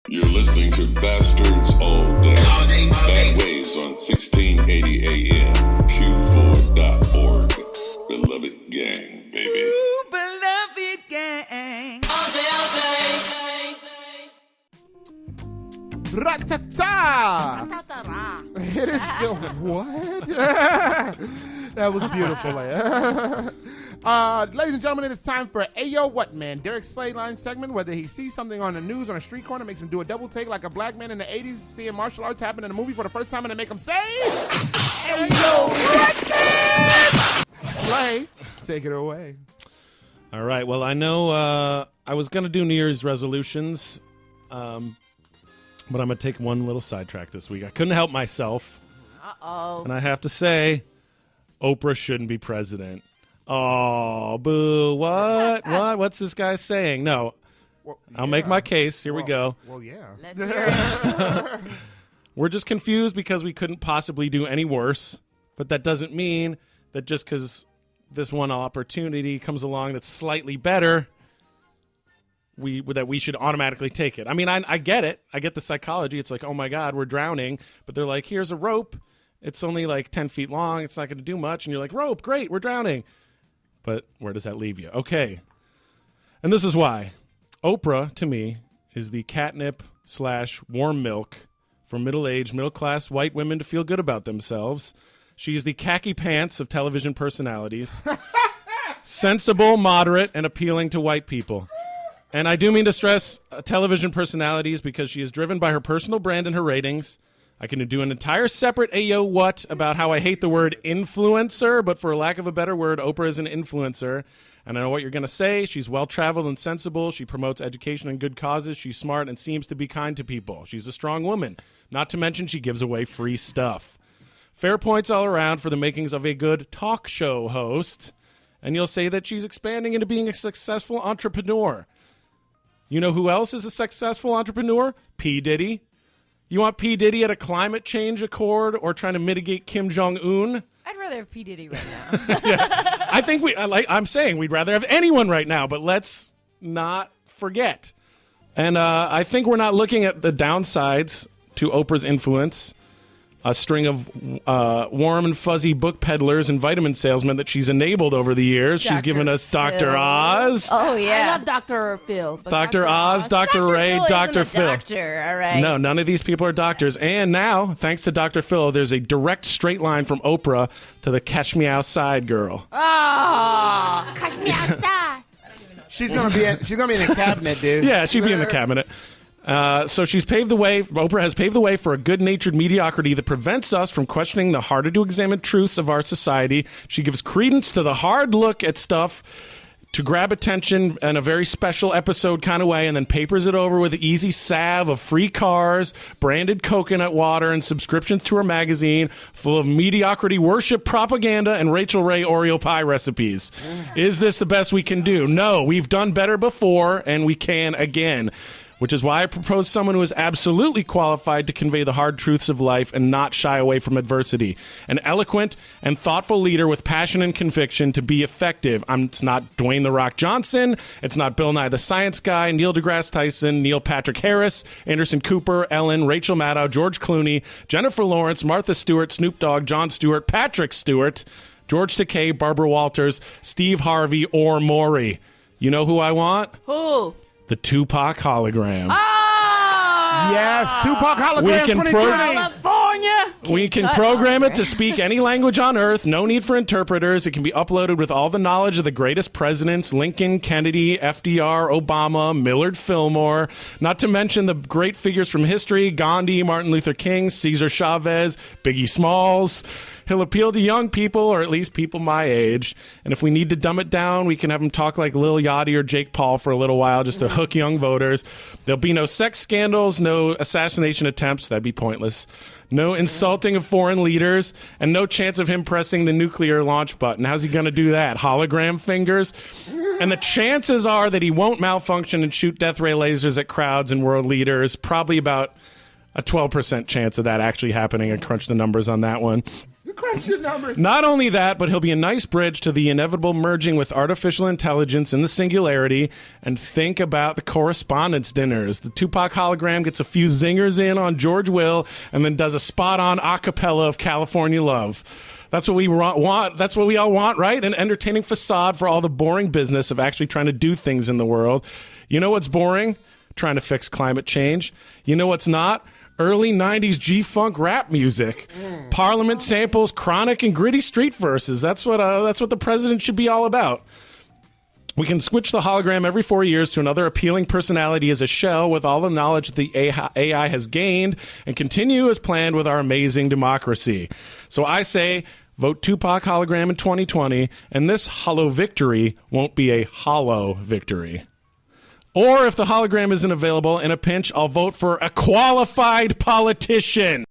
You're listening to Bastards All Day. Bad Waves on 1680 AM. Q4.org. Beloved gang, baby. Ooh, beloved gang. All day, all day. Ra-ta-ta! It is still what? That was beautiful. Ladies and gentlemen, it is time for Ayo What Man, Derek's Slayline segment. Whether he sees something on the news on a street corner, makes him do a double take like a black man in the 80s, seeing martial arts happen in a movie for the first time, and it make him say, Ayo What Man! Slay, take it away. All right. Well, I know I was going to do New Year's resolutions, but I'm going to take one little sidetrack this week. I couldn't help myself. Uh-oh. And I have to say, Oprah shouldn't be president. Oh, boo. What? What's this guy saying? No. Well, I'll make my case. Here we go. Well, yeah. Let's hear it. We're just confused because we couldn't possibly do any worse. But that doesn't mean that just because this one opportunity comes along that's slightly better, that we should automatically take it. I mean, I get it. I get the psychology. It's like, oh, my God, we're drowning. But they're like, here's a rope. It's only like 10 feet long. It's not going to do much. And you're like, rope, great, we're drowning. But where does that leave you? Okay. And this is why. Oprah, to me, is the catnip / warm milk for middle-aged, middle-class white women to feel good about themselves. She's the khaki pants of television personalities. Sensible, moderate, and appealing to white people. And I do mean to stress television personalities because she is driven by her personal brand and her ratings. I can do an entire separate Ayo What about how I hate the word influencer, but for lack of a better word, Oprah is an influencer. And I know what you're going to say. She's well-traveled and sensible. She promotes education and good causes. She's smart and seems to be kind to people. She's a strong woman. Not to mention she gives away free stuff. Fair points all around for the makings of a good talk show host. And you'll say that she's expanding into being a successful entrepreneur. You know who else is a successful entrepreneur? P. Diddy. You want P. Diddy at a climate change accord or trying to mitigate Kim Jong-un? I'd rather have P. Diddy right now. Yeah. I think I'm saying we'd rather have anyone right now, but let's not forget. And I think we're not looking at the downsides to Oprah's influence. A string of warm and fuzzy book peddlers and vitamin salesmen that she's enabled over the years. She's given us Dr. Oz. Oh, yeah. I love Dr. Phil. But Dr. Oz, Dr. Ray, Dr. Phil. Doctor, all right. No, none of these people are doctors. And now, thanks to Dr. Phil, there's a direct straight line from Oprah to the Catch Me Outside girl. Oh, catch me outside. She's gonna be in the cabinet, dude. Yeah, she'd be in the cabinet. So she's paved the way. Oprah has paved the way for a good-natured mediocrity that prevents us from questioning the harder-to-examine truths of our society. She gives credence to the hard look at stuff to grab attention in a very special episode kind of way, and then papers it over with an easy salve of free cars, branded coconut water, and subscriptions to her magazine full of mediocrity worship propaganda and Rachel Ray Oreo pie recipes. Is this the best we can do? No, we've done better before, and we can again. Which is why I propose someone who is absolutely qualified to convey the hard truths of life and not shy away from adversity. An eloquent and thoughtful leader with passion and conviction to be effective. It's not Dwayne "The Rock" Johnson. It's not Bill Nye the Science Guy, Neil deGrasse Tyson, Neil Patrick Harris, Anderson Cooper, Ellen, Rachel Maddow, George Clooney, Jennifer Lawrence, Martha Stewart, Snoop Dogg, Jon Stewart, Patrick Stewart, George Takei, Barbara Walters, Steve Harvey, or Maury. You know who I want? Who? The Tupac hologram. Yes, Tupac hologram 2020. California. We can program it to speak any language on Earth. No need for interpreters. It can be uploaded with all the knowledge of the greatest presidents, Lincoln, Kennedy, FDR, Obama, Millard Fillmore. Not to mention the great figures from history, Gandhi, Martin Luther King, Cesar Chavez, Biggie Smalls. He'll appeal to young people, or at least people my age. And if we need to dumb it down, we can have him talk like Lil Yachty or Jake Paul for a little while just to hook young voters. There'll be no sex scandals, no assassination attempts. That'd be pointless. No insulting of foreign leaders, and no chance of him pressing the nuclear launch button. How's he going to do that? Hologram fingers? And the chances are that he won't malfunction and shoot death ray lasers at crowds and world leaders. Probably about a 12% chance of that actually happening. I crunched the numbers on that one. Crunch your numbers. Not only that, but he'll be a nice bridge to the inevitable merging with artificial intelligence in the singularity. And think about the correspondence dinners. The Tupac hologram gets a few zingers in on George Will and then does a spot-on a cappella of California Love. That's what we want. That's what we all want, right? An entertaining facade for all the boring business of actually trying to do things in the world. You know what's boring? Trying to fix climate change. You know what's not? Early 90s G-funk rap music. Parliament samples, chronic and gritty street verses. That's what the president should be all about. We can switch the hologram every 4 years to another appealing personality as a shell with all the knowledge that the AI has gained and continue as planned with our amazing democracy. So I say, vote Tupac hologram in 2020, and this hollow victory won't be a hollow victory. Or if the hologram isn't available in a pinch, I'll vote for a qualified politician.